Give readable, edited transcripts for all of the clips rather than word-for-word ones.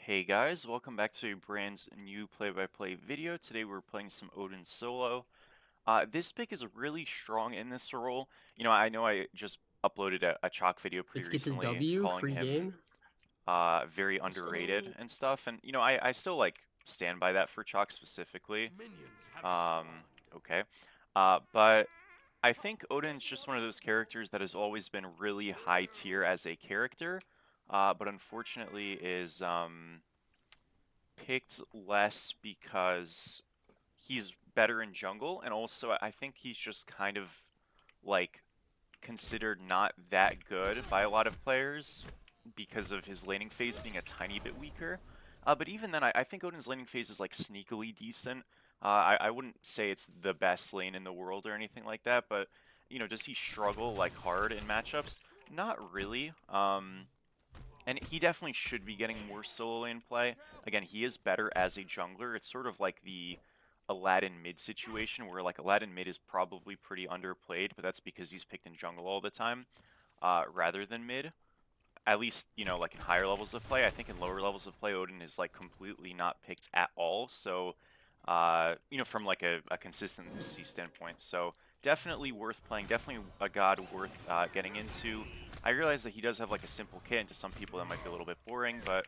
Hey guys, welcome back to a brand new play-by-play video. Today we're playing some Odin solo. This pick is really strong in this role. I know I just uploaded a chalk video pretty Let's get this recently W, calling free him game. very underrated and stuff. And, I still like stand by that for chalk specifically. Um, okay. But I think Odin's just one of those characters that has always been really high tier as a character, but unfortunately is picked less because he's better in jungle, and also I think he's just kind of like considered not that good by a lot of players because of his laning phase being a tiny bit weaker. But even then, I think Odin's laning phase is like sneakily decent. I wouldn't say it's the best lane in the world or anything like that, but does he struggle like hard in matchups? Not really. And he definitely should be getting more solo lane play. Again, he is better as a jungler. It's sort of like the Aladdin mid situation where like Aladdin mid is probably pretty underplayed, but that's because he's picked in jungle all the time, rather than mid. At least, like in higher levels of play. I think in lower levels of play, Odin is like completely not picked at all. So, from like a consistency standpoint. So definitely worth playing. Definitely a god worth getting into. I realize that he does have like a simple kit, and to some people that might be a little bit boring, but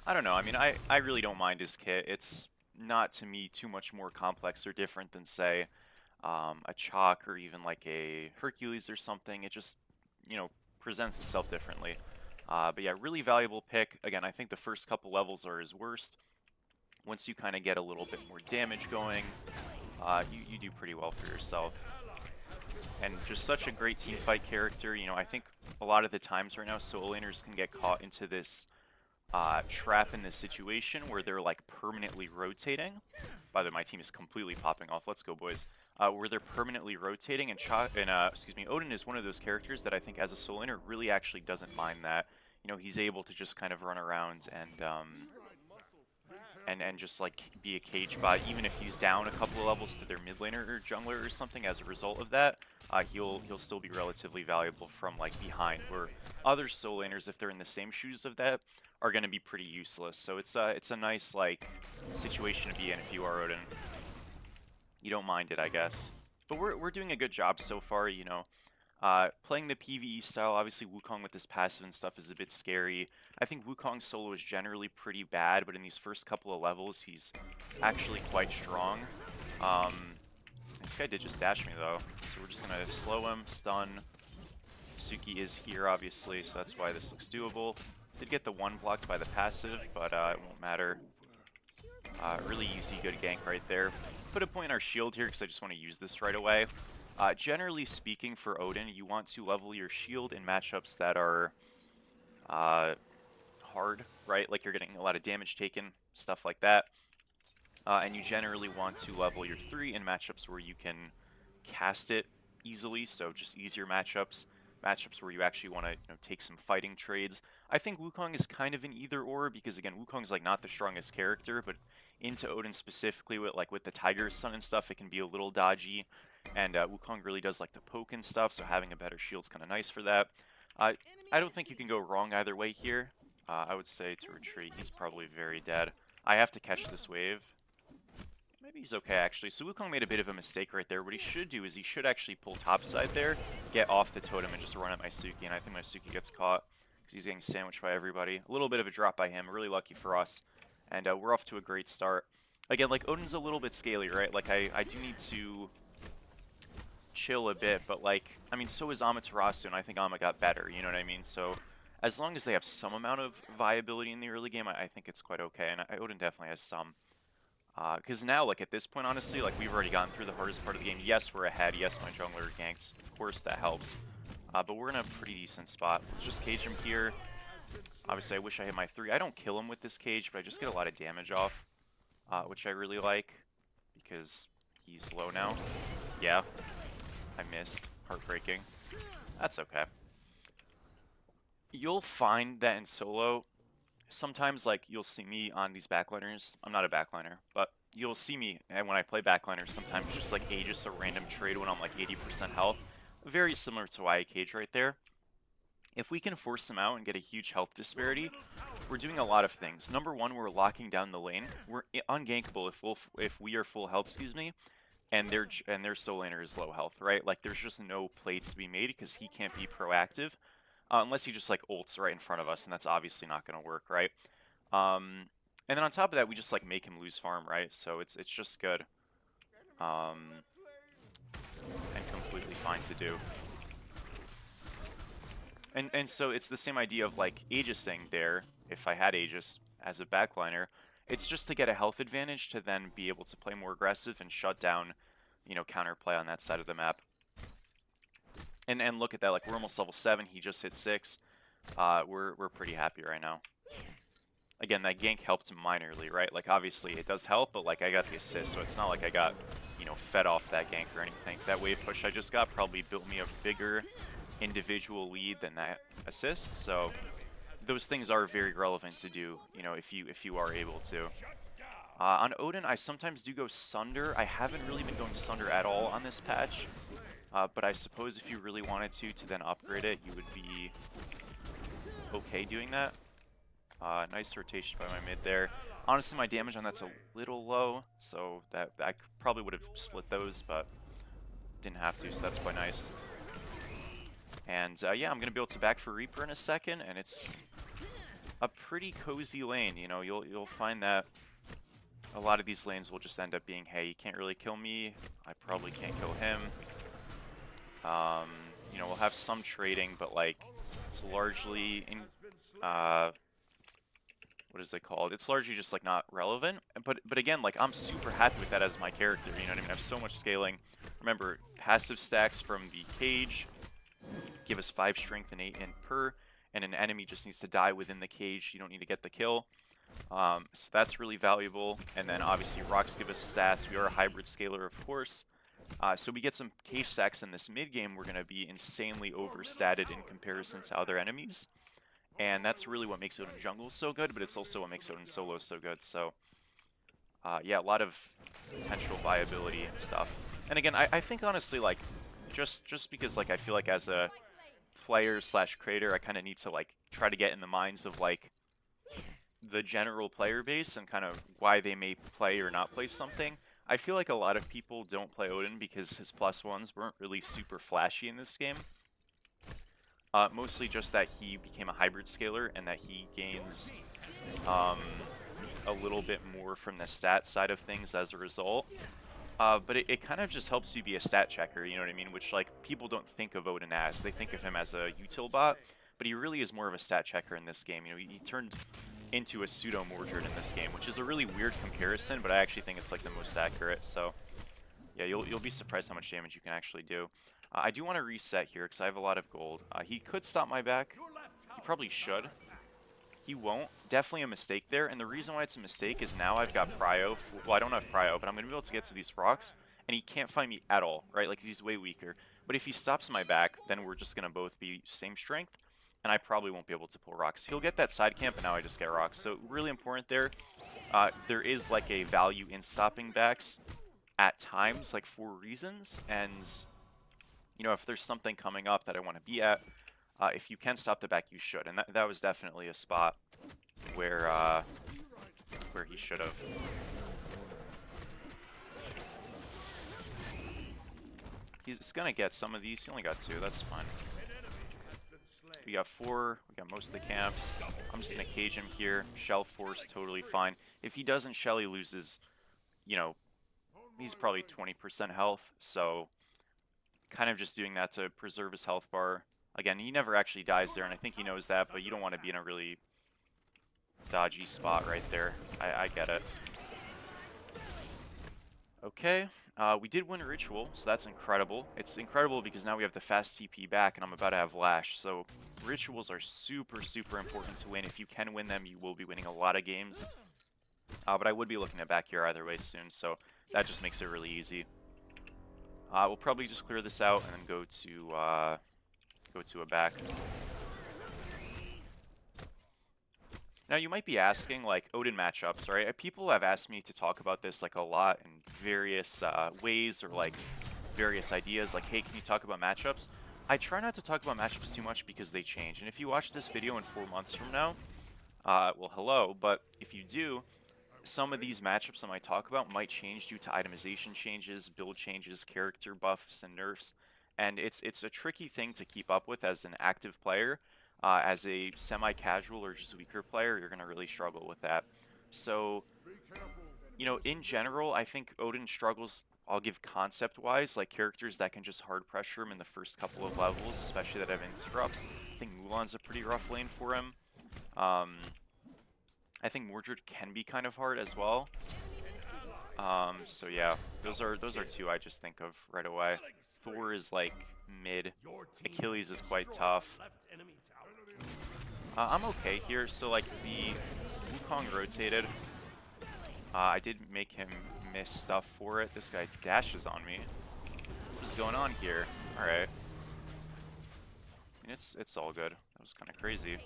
I don't know. I mean, I really don't mind his kit. It's not to me too much more complex or different than say a Chalk or even like a Hercules or something. It just presents itself differently. But yeah, really valuable pick. Again, I think the first couple levels are his worst. Once you kind of get a little bit more damage going, you do pretty well for yourself. And just such a great team fight character. I think a lot of the times right now, solo laners can get caught into this trap in this situation where they're like permanently rotating. By the way, my team is completely popping off. Let's go, boys. Where they're permanently rotating, and Odin is one of those characters that I think as a solo laner really actually doesn't mind that. He's able to just kind of run around and just like be a cage bot, even if he's down a couple of levels to their mid laner or jungler or something. As a result of that, he'll still be relatively valuable from like behind, where other solo laners, if they're in the same shoes of that, are going to be pretty useless. So it's a nice like situation to be in if you are Odin. You don't mind it, I guess. But we're doing a good job so far. Playing the PvE style, obviously Wukong with this passive and stuff is a bit scary. I think Wukong's solo is generally pretty bad, but in these first couple of levels, he's actually quite strong. Um, this guy did just dash me though, so we're just gonna slow him, stun. Suki is here, obviously, so that's why this looks doable. Did get the one blocked by the passive, but it won't matter. Really easy, good gank right there. Put a point in our shield here because I just want to use this right away. Generally speaking, for Odin, you want to level your shield in matchups that are hard, right? Like you're getting a lot of damage taken, stuff like that. And you generally want to level your 3 in matchups where you can cast it easily, so just easier matchups. Matchups where you actually want to take some fighting trades. I think Wukong is kind of an either or because again, Wukong's like not the strongest character, but into Odin specifically with the Tiger Sun and stuff, it can be a little dodgy. And Wukong really does like the poke and stuff, so having a better shield's kind of nice for that. I don't think you can go wrong either way here. I would say to retreat. He's probably very dead. I have to catch this wave. Maybe he's okay, actually. So Wukong made a bit of a mistake right there. What he should do is he should actually pull topside there, get off the totem, and just run at my Suki. And I think my Suki gets caught because he's getting sandwiched by everybody. A little bit of a drop by him. Really lucky for us. And we're off to a great start. Again, like, Odin's a little bit scaly, right? Like, I do need to chill a bit, but, like, I mean, so is Amaterasu, and I think Ama got better, you know what I mean? So, as long as they have some amount of viability in the early game, I think it's quite okay. And Odin definitely has some. Because now, like, at this point, honestly, like, we've already gotten through the hardest part of the game. Yes, we're ahead. Yes, my jungler ganked. Of course, that helps. But we're in a pretty decent spot. Let's just cage him here. Obviously, I wish I hit my 3. I don't kill him with this cage, but I just get a lot of damage off, which I really like, because he's low now. Yeah, I missed. Heartbreaking. That's okay. You'll find that in solo, sometimes like you'll see me on these backliners. I'm not a backliner, but you'll see me and when I play backliners sometimes just like Aegis a random trade when I'm like 80% health. Very similar to why I cage right there. If we can force them out and get a huge health disparity, we're doing a lot of things. Number one, we're locking down the lane. We're ungankable if we are full health, excuse me, and their solo laner is low health, right? Like there's just no plays to be made because he can't be proactive unless he just like ults right in front of us, and that's obviously not going to work, right? And then on top of that, we just like make him lose farm, right? So it's just good, and completely fine to do. And so it's the same idea of like Aegis thing there. If I had Aegis as a backliner, it's just to get a health advantage to then be able to play more aggressive and shut down, you know, counterplay on that side of the map. And look at that, like we're almost level 7. He just hit 6. We're pretty happy right now. Again, that gank helped minorly, right? Like obviously it does help, but like I got the assist, so it's not like I got, you know, fed off that gank or anything. That wave push I just got probably built me a bigger individual lead than that assist, so those things are very relevant to do, you know, if you are able to. On Odin, I sometimes do go Sunder. I haven't really been going Sunder at all on this patch, but I suppose if you really wanted to then upgrade it, you would be okay doing that. Nice rotation by my mid there. Honestly, my damage on that's a little low, so that I probably would have split those, but didn't have to, so that's quite nice. And yeah, I'm going to be able to back for Reaper in a second, and it's a pretty cozy lane. You know, you'll find that a lot of these lanes will just end up being, hey, you can't really kill me, I probably can't kill him. You know, we'll have some trading, but like, it's largely in, what is it called? It's largely just like not relevant. But again, like I'm super happy with that as my character. You know what I mean? I have so much scaling. Remember, passive stacks from the cage give us 5 strength and 8 int per, and an enemy just needs to die within the cage. You don't need to get the kill. So that's really valuable. And then obviously rocks give us stats. We are a hybrid scaler, of course. So we get some cage stacks in this mid game. We're going to be insanely overstatted in comparison to other enemies. And that's really what makes Odin jungle so good, but it's also what makes Odin solo so good. So yeah, a lot of potential viability and stuff. And again, I think honestly, like, just because like I feel like as a player slash creator, I kind of need to like try to get in the minds of like the general player base and kind of why they may play or not play something. I feel like a lot of people don't play Odin because his +1s weren't really super flashy in this game. Mostly just that he became a hybrid scaler and that he gains a little bit more from the stat side of things as a result. But it kind of just helps you be a stat checker, you know what I mean? Which, like, people don't think of Odin as. They think of him as a util bot, but he really is more of a stat checker in this game. You know, he turned into a pseudo Mordred in this game, which is a really weird comparison, but I actually think it's like the most accurate. So yeah, you'll be surprised how much damage you can actually do. I do want to reset here because I have a lot of gold. He could stop my back. He probably should. He won't. Definitely a mistake there, and the reason why it's a mistake is now I've got Prio. Well, I don't have Prio, but I'm going to be able to get to these rocks, and he can't find me at all, right? Like, he's way weaker. But if he stops my back, then we're just going to both be same strength, and I probably won't be able to pull rocks. He'll get that side camp, and now I just get rocks. So really important there. There is, like, a value in stopping backs at times, like, for reasons, and, you know, if there's something coming up that I want to be at, if you can stop the back, you should. And that was definitely a spot where he should have. He's going to get some of these. He only got 2. That's fine. We got 4. We got most of the camps. I'm just going to cage him here. Shell force, totally fine. If he doesn't shell, he loses, you know, he's probably 20% health. So kind of just doing that to preserve his health bar. Again, he never actually dies there, and I think he knows that, but you don't want to be in a really dodgy spot right there. I get it. Okay, we did win a Ritual, so that's incredible. It's incredible because now we have the fast TP back, and I'm about to have Lash, so Rituals are super, super important to win. If you can win them, you will be winning a lot of games. But I would be looking at back here either way soon, so that just makes it really easy. We'll probably just clear this out and then go to a back. Now you might be asking, like, Odin matchups, right? People have asked me to talk about this like a lot in various ways, or like various ideas, like, hey, can you talk about matchups? I try not to talk about matchups too much because they change, and if you watch this video in 4 months from now, well, hello, but if you do, some of these matchups I might talk about might change due to itemization changes, build changes, character buffs, and nerfs. And it's a tricky thing to keep up with as an active player. As a semi-casual or just weaker player, you're going to really struggle with that. So, in general, I think Odin struggles, I'll give concept-wise, like characters that can just hard pressure him in the first couple of levels, especially that have interrupts. I think Mulan's a pretty rough lane for him. I think Mordred can be kind of hard as well. So yeah, those are two I just think of right away. Thor is like mid. Achilles is quite tough. I'm okay here. So like the Wukong rotated. I did make him miss stuff for it. This guy dashes on me. What is going on here? All right. I mean, it's all good. That was kind of crazy.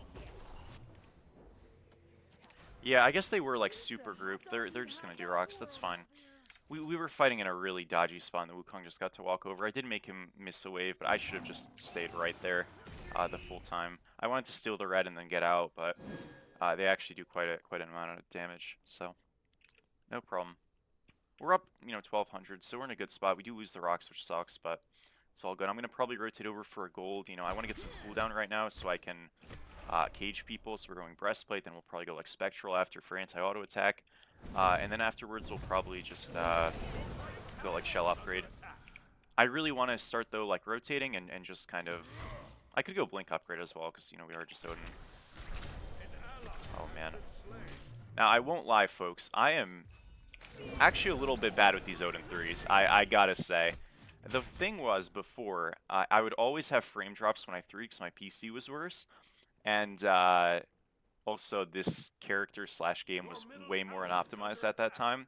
Yeah, I guess they were like super grouped. They're just gonna do rocks. That's fine. We were fighting in a really dodgy spot, and the Wukong just got to walk over. I did make him miss a wave, but I should have just stayed right there the full time. I wanted to steal the red and then get out, but they actually do quite an amount of damage, so no problem. We're up, 1,200, so we're in a good spot. We do lose the rocks, which sucks, but it's all good. I'm gonna probably rotate over for a gold. I want to get some cooldown right now so I can cage people. So we're going breastplate, then we'll probably go like spectral after for anti-auto attack. And then afterwards, we'll probably just go like shell upgrade. I really want to start though like rotating and just kind of... I could go blink upgrade as well because, we are just Odin. Oh man. Now I won't lie folks, I am actually a little bit bad with these Odin 3s, I gotta say. The thing was before, I would always have frame drops when I 3 because my PC was worse. And also, this character / game was way more unoptimized at that time.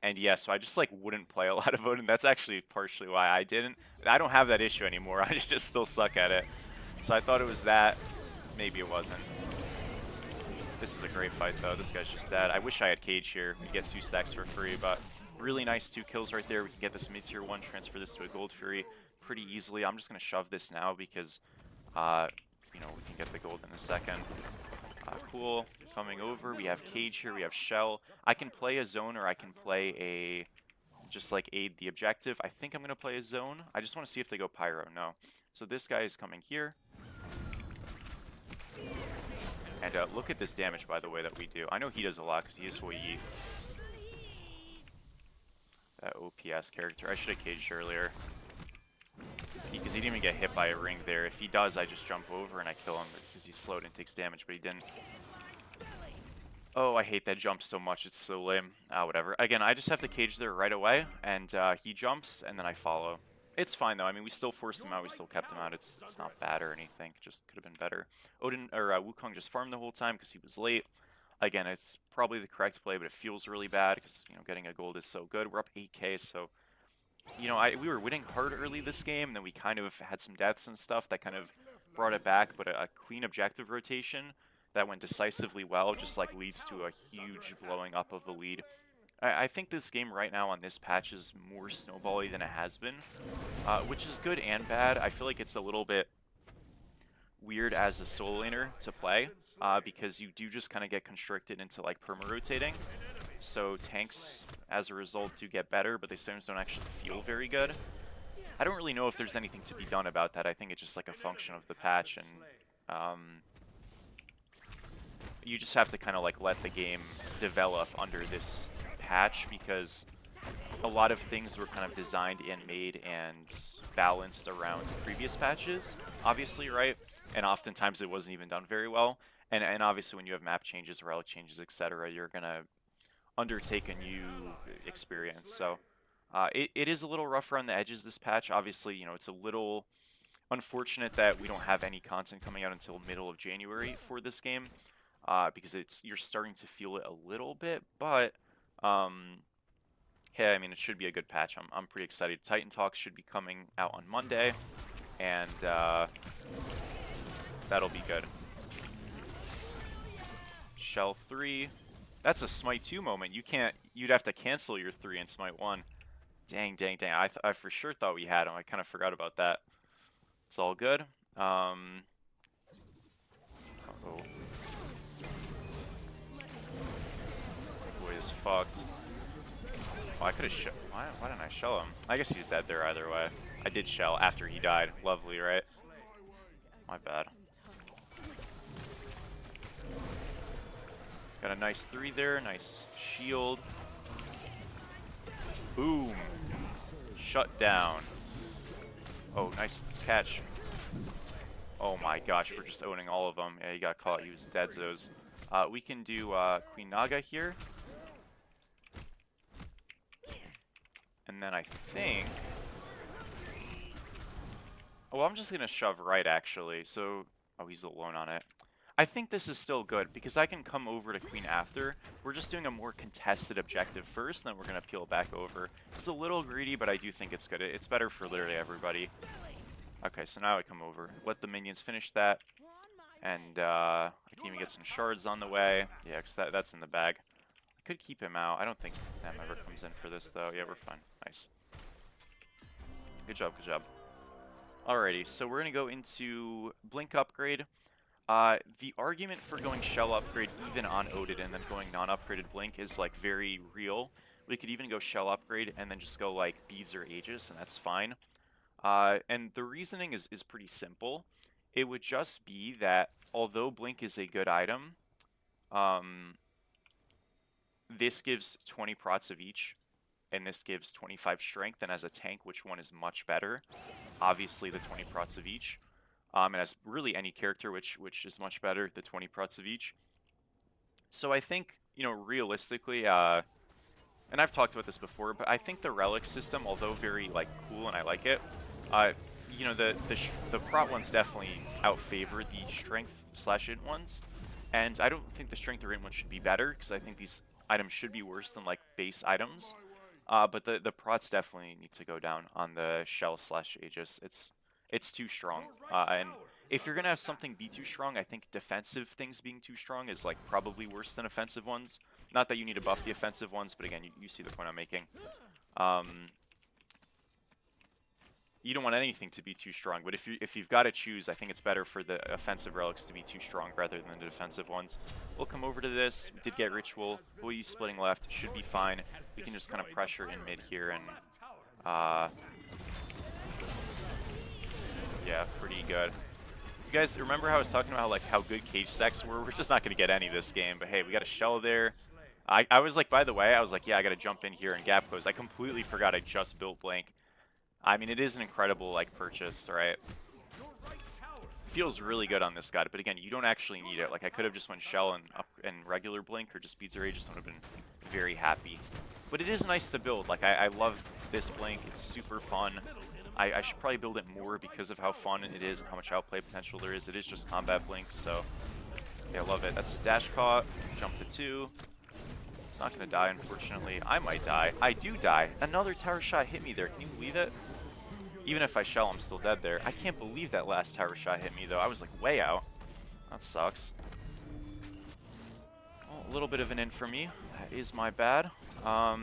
And yeah, so I just like wouldn't play a lot of Odin. That's actually partially why I didn't. I don't have that issue anymore. I just still suck at it. So I thought it was that. Maybe it wasn't. This is a great fight though. This guy's just dead. I wish I had Cage here. We get 2 stacks for free, but really nice 2 kills right there. We can get this mid-tier 1, transfer this to a Gold Fury pretty easily. I'm just gonna shove this now because we can get the gold in a second. Cool. Coming over, we have Cage here, we have Shell. I can play a zone or I can play a... just like aid the objective. I think I'm going to play a zone. I just want to see if they go Pyro. No. So this guy is coming here. And look at this damage, by the way, that we do. I know he does a lot because he is Yi. That OPS character. I should have caged earlier. Because he didn't even get hit by a ring there. If he does, I just jump over and I kill him because he's slowed and takes damage, but he didn't. Oh, I hate that jump so much. It's so lame. Whatever. Again, I just have to cage there right away, and he jumps, and then I follow. It's fine, though. I mean, we still forced him out. We still kept him out. It's not bad or anything. Just could have been better. Odin, or Wukong just farmed the whole time because he was late. Again, it's probably the correct play, but it feels really bad because, getting a gold is so good. We're up 8k, so... we were winning hard early this game, and then we kind of had some deaths and stuff that kind of brought it back, but a clean objective rotation that went decisively well just like leads to a huge blowing up of the lead. I think this game right now on this patch is more snowbally than it has been, which is good and bad. I feel like it's a little bit weird as a solo laner to play, because you do just kind of get constricted into like perma-rotating. So tanks, as a result, do get better, but they sometimes don't actually feel very good. I don't really know if there's anything to be done about that. I think it's just like a function of the patch, and you just have to kind of like let the game develop under this patch, because a lot of things were kind of designed and made and balanced around previous patches, obviously, right? And oftentimes it wasn't even done very well. And obviously when you have map changes, relic changes, etc., you're going to undertake a new experience. So it is a little rough around the edges this patch. Obviously, it's a little unfortunate that we don't have any content coming out until middle of January for this game, because you're starting to feel it a little bit, but hey, I mean, it should be a good patch. I'm pretty excited. Titan Talks should be coming out on Monday, and that'll be good. Shell 3. That's a Smite 2 moment. You'd have to cancel your 3 in Smite 1. Dang. I for sure thought we had him. I kind of forgot about that. It's all good. Uh-oh. fucked. Oh, I could have why didn't I shell him? I guess he's dead there either way. I did shell after he died. Lovely, right? My bad. Got a nice 3 there. Nice shield. Boom. Shut down. Oh, nice catch. Oh my gosh, we're just owning all of them. Yeah, he got caught. He was dead zoes. We can do Queen Naga here. And then I think... Oh, well, I'm just going to shove right, actually. So... Oh, he's alone on it. I think this is still good, because I can come over to Queen after. We're just doing a more contested objective first, then we're going to peel back over. It's a little greedy, but I do think it's good. It's better for literally everybody. Okay, so now I come over. Let the minions finish that. And I can even get some shards on the way. Yeah, because that's in the bag. I could keep him out. I don't think Them ever comes in for this, though. Yeah, we're fine. Nice. Good job, good job. Alrighty, so we're going to go into Blink upgrade. The argument for going Shell upgrade even on Odin and then going non-upgraded Blink is, like, very real. We could even go Shell upgrade and then just go, like, Beads or Aegis, and that's fine. And the reasoning is pretty simple. It would just be that, although Blink is a good item, this gives 20 prots of each, and this gives 25 strength, and as a tank, which one is much better? Obviously, the 20 prots of each. And as really any character, which is much better, the 20 prots of each. So I think, you know, realistically, and I've talked about this before, but I think the Relic system, although very, like, cool and I like it, you know, the prot ones definitely outfavor the strength/int ones. And I don't think the strength or int ones should be better, because I think these items should be worse than, like, base items. But the prots definitely need to go down on the Shell/Aegis. It's too strong. And if you're going to have something be too strong, I think defensive things being too strong is, like, probably worse than offensive ones. Not that you need to buff the offensive ones, but again, you see the point I'm making. You don't want anything to be too strong, but if you've got to choose, I think it's better for the offensive relics to be too strong rather than the defensive ones. We'll come over to this. We did get Ritual. Boy splitting left. Should be fine. We can just kind of pressure in mid here and... yeah, pretty good. You guys remember how I was talking about how good cage stacks were? We're just not going to get any this game, but hey, we got a shell there. I was like, by the way, I was like, yeah, I got to jump in here and gap close. I completely forgot I just built Blank. I mean, it is an incredible, like, purchase, right? Feels really good on this guy, but again, you don't actually need it. Like, I could have just went Shell and regular Blink or just Beads or Aegis. I would have been very happy. But it is nice to build. Like, I love this Blink. It's super fun. I should probably build it more because of how fun it is and how much outplay potential there is. It is just combat Blinks, so yeah, I love it. That's his dash caught. Jump to 2. It's not going to die, unfortunately. I might die. I do die. Another tower shot hit me there. Can you believe it? Even if I shell, I'm still dead there. I can't believe that last tower shot hit me, though. I was, like, way out. That sucks. Well, a little bit of an in for me. That is my bad. I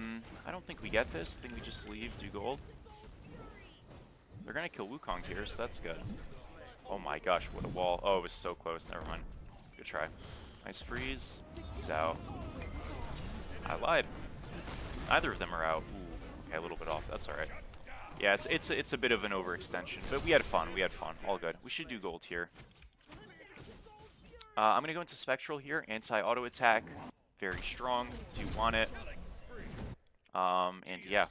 don't think we get this. I think we just leave, do gold. They're going to kill Wukong here, so that's good. Oh my gosh, what a wall. Oh, it was so close. Never mind. Good try. Nice freeze. He's out. I lied. Neither of them are out. Ooh, okay, a little bit off. That's alright. Yeah, it's a bit of an overextension, but we had fun. We had fun. All good. We should do gold here. I'm going to go into Spectral here. Anti-auto attack. Very strong. Do want it. And yeah.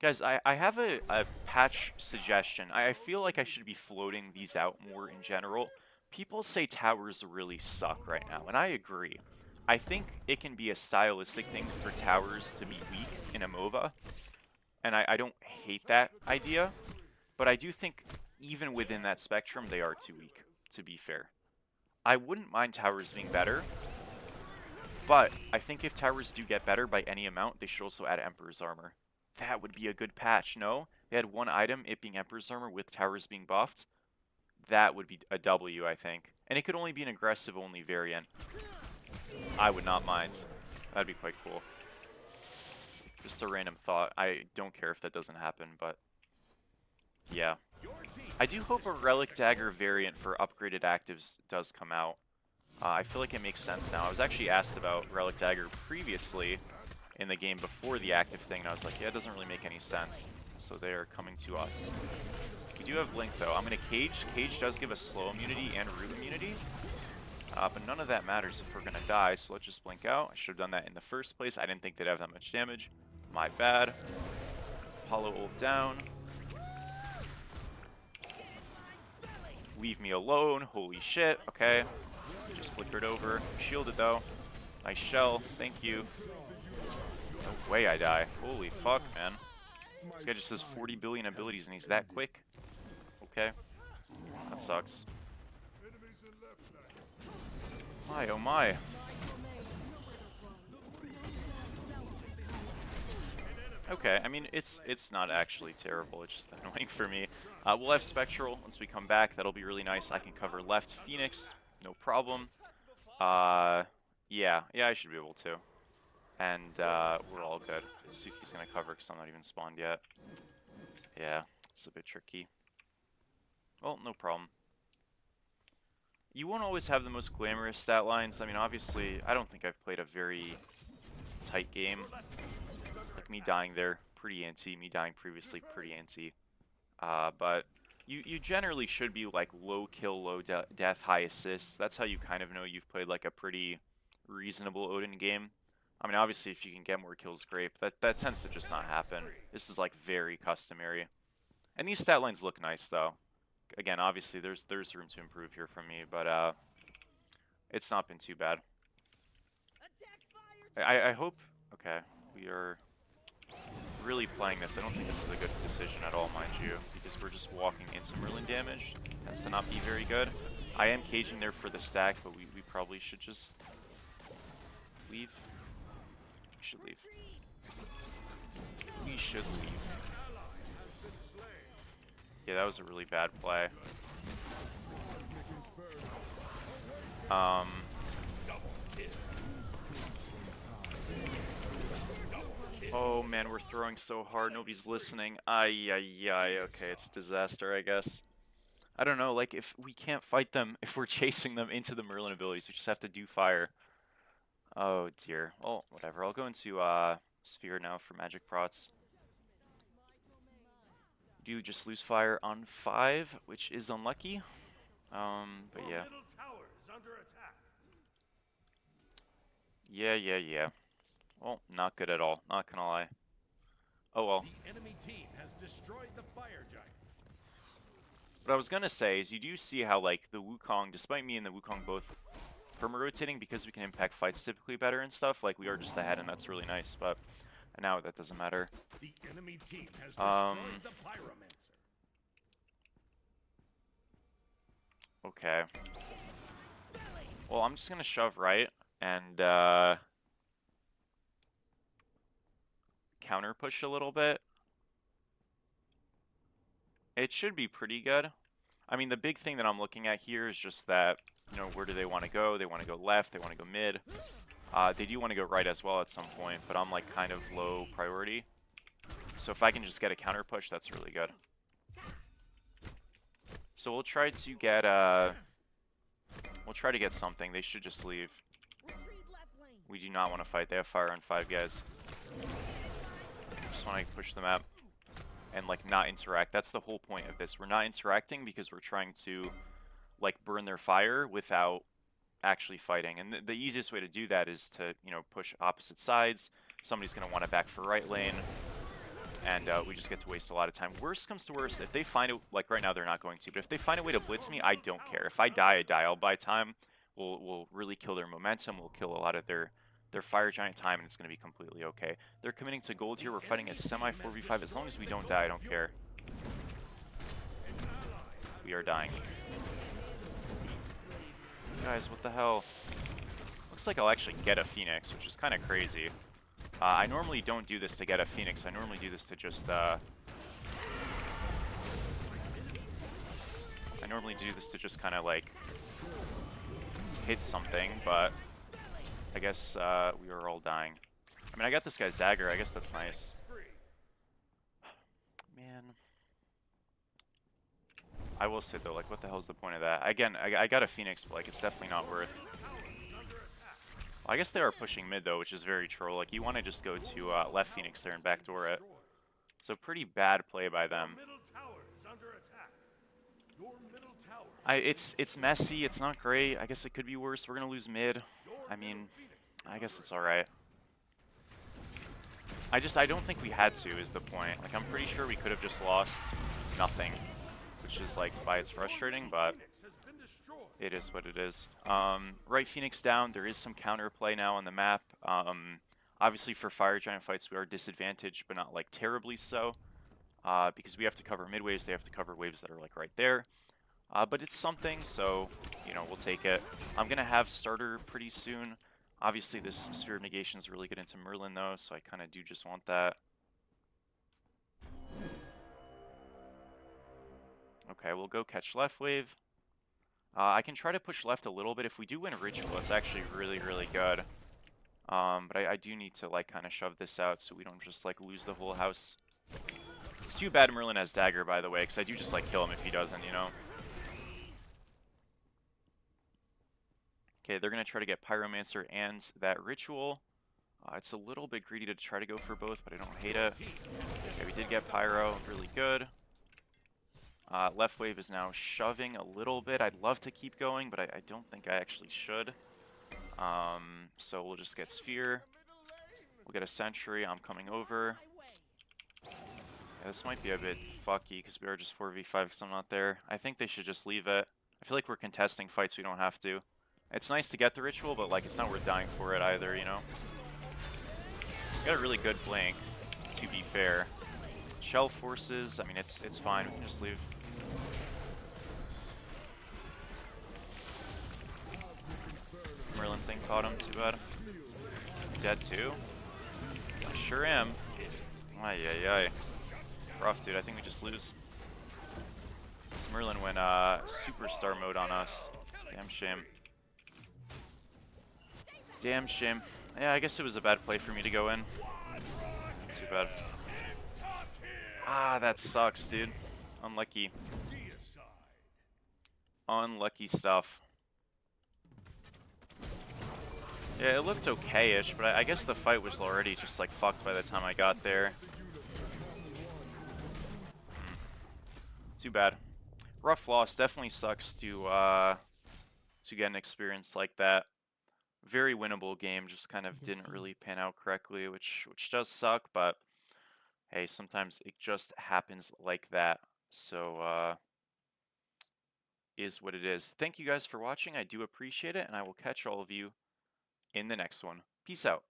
Guys, I have a patch suggestion. I feel like I should be floating these out more in general. People say towers really suck right now, and I agree. I think it can be a stylistic thing for towers to be weak in a MOBA, and I don't hate that idea, but I do think even within that spectrum, they are too weak, to be fair. I wouldn't mind towers being better, but I think if towers do get better by any amount, they should also add Emperor's Armor. That would be a good patch, no? They had one item, it being Emperor's Armor, with towers being buffed. That would be a W, I think. And it could only be an aggressive-only variant. I would not mind. That'd be quite cool. Just a random thought. I don't care if that doesn't happen, but... yeah. I do hope a Relic Dagger variant for upgraded actives does come out. I feel like it makes sense now. I was actually asked about Relic Dagger previously in the game before the active thing, and I was like, yeah, it doesn't really make any sense. So they are coming to us. We do have Blink, though. I'm going to Cage. Cage does give us slow immunity and root immunity. But none of that matters if we're going to die, so let's just Blink out. I should have done that in the first place. I didn't think they'd have that much damage. My bad. Apollo ult down. Leave me alone. Holy shit. Okay. Just flickered over. Shielded, though. Nice shell. Thank you. No way I die. Holy fuck, man. This guy just has 40 billion abilities and he's that quick. Okay. That sucks. My, oh my. Okay, I mean, it's not actually terrible. It's just annoying for me. We'll have Spectral once we come back. That'll be really nice. I can cover left Phoenix. No problem. Yeah, I should be able to. And we're all good. Suki's gonna cover because I'm not even spawned yet. Yeah, it's a bit tricky. Well, no problem. You won't always have the most glamorous stat lines. I mean, obviously, I don't think I've played a very tight game. Like, me dying there, pretty anti. Me dying previously, pretty anti. But you generally should be, like, low kill, low death, high assists. That's how you kind of know you've played, like, a pretty reasonable Odin game. I mean, obviously, if you can get more kills, great, but that tends to just not happen. This is, like, very customary. And these stat lines look nice, though. Again, obviously, there's room to improve here from me, but it's not been too bad. I hope... Okay, we are really playing this. I don't think this is a good decision at all, mind you, because we're just walking into Merlin damage. Tends to not be very good. I am caging there for the stack, but we probably should just leave. We should leave. We should leave. Yeah, that was a really bad play. Oh man, we're throwing so hard, nobody's listening. Ay, okay, it's a disaster, I guess. I don't know, like, if we can't fight them, if we're chasing them into the Merlin abilities, we just have to do fire. Oh dear. Well, whatever, I'll go into, Sphere now for magic prots. Do just lose fire on 5, which is unlucky. But yeah. Yeah. Well, not good at all, not gonna lie. Oh well. The enemy team has destroyed the fire giant. What I was gonna say is you do see how, like, the Wukong, despite me and the Wukong both perma-rotating, because we can impact fights typically better and stuff, like, we are just ahead and that's really nice, but now that doesn't matter. The enemy team has destroyed the pyromancer. Okay. Well, I'm just gonna shove right and counter push a little bit. It should be pretty good. I mean, the big thing that I'm looking at here is just that, you know, where do they want to go? They want to go left, they want to go mid. They do want to go right as well at some point, but I'm, like, kind of low priority. So if I can just get a counter push, that's really good. So we'll try to get something. They should just leave. We do not want to fight. They have fire on 5 guys. Just want to push the map and, like, not interact. That's the whole point of this. We're not interacting because we're trying to, like, burn their fire without actually fighting. And the easiest way to do that is to, you know, push opposite sides. Somebody's going to want to back for right lane. And we just get to waste a lot of time. Worst comes to worst, if they find it, like right now they're not going to, but if they find a way to blitz me, I don't care. If I die, I die. I'll buy time. We'll really kill their momentum. We'll kill a lot of their fire giant time, and it's going to be completely okay. They're committing to gold here. We're fighting a semi 4v5. As long as we don't die, I don't care. We are dying. Guys, what the hell? Looks like I'll actually get a Phoenix, which is kind of crazy. I normally don't do this to get a Phoenix. I normally do this to just, I normally do this to just kind of, like, hit something, but I guess we are all dying. I mean, I got this guy's dagger. I guess that's nice. Man. I will say, though, like, what the hell's the point of that? Again, I got a Phoenix, but, like, it's definitely not worth Well, I guess they are pushing mid though, which is very troll. Like you want to just go to left Phoenix there and backdoor it. So pretty bad play by them. It's messy. It's not great. I guess it could be worse. We're gonna lose mid. I mean, I guess it's all right. I don't think we had to is the point. Like I'm pretty sure we could have just lost nothing, which is like why it's frustrating, but it is what it is. Right Phoenix down. There is some counterplay now on the map. Obviously for Fire Giant fights we are disadvantaged, but not like terribly so. Because we have to cover mid waves, they have to cover waves that are like right there. But it's something, so, you know, we'll take it. I'm going to have starter pretty soon. Obviously, this Sphere of Negation is really good into Merlin, though, so I kind of do just want that. Okay, we'll go catch left wave. I can try to push left a little bit. If we do win a Ritual, it's actually really, really good. But I do need to, like, kind of shove this out so we don't just, like, lose the whole house. It's too bad Merlin has Dagger, by the way, because I do just, like, kill him if he doesn't, you know? Okay, they're going to try to get Pyromancer and that Ritual. It's a little bit greedy to try to go for both, but I don't hate it. Okay, we did get Pyro, really good. Left wave is now shoving a little bit. I'd love to keep going, but I don't think I actually should. So we'll just get Sphere. We'll get a Sentry. I'm coming over. Yeah, this might be a bit fucky because we are just 4v5 because I'm not there. I think they should just leave it. I feel like we're contesting fights we don't have to. It's nice to get the Ritual, but like it's not worth dying for it either, you know? Got a really good blink, to be fair. Shell forces, I mean it's fine, we can just leave. Merlin thing caught him, too bad. Dead too? I sure am. Ay ay ay. Rough, dude, I think we just lose. This Merlin went superstar mode on us. Damn shame. Damn shame. Yeah, I guess it was a bad play for me to go in. Too bad. Ah, that sucks, dude. Unlucky. Unlucky stuff. Yeah, it looked okay-ish, but I guess the fight was already just like fucked by the time I got there. Too bad. Rough loss. Definitely sucks to get an experience like that. Very winnable game, just kind of didn't really pan out correctly, which does suck, but hey, sometimes it just happens like that. So, is what it is. Thank you guys for watching. I do appreciate it, and I will catch all of you in the next one. Peace out.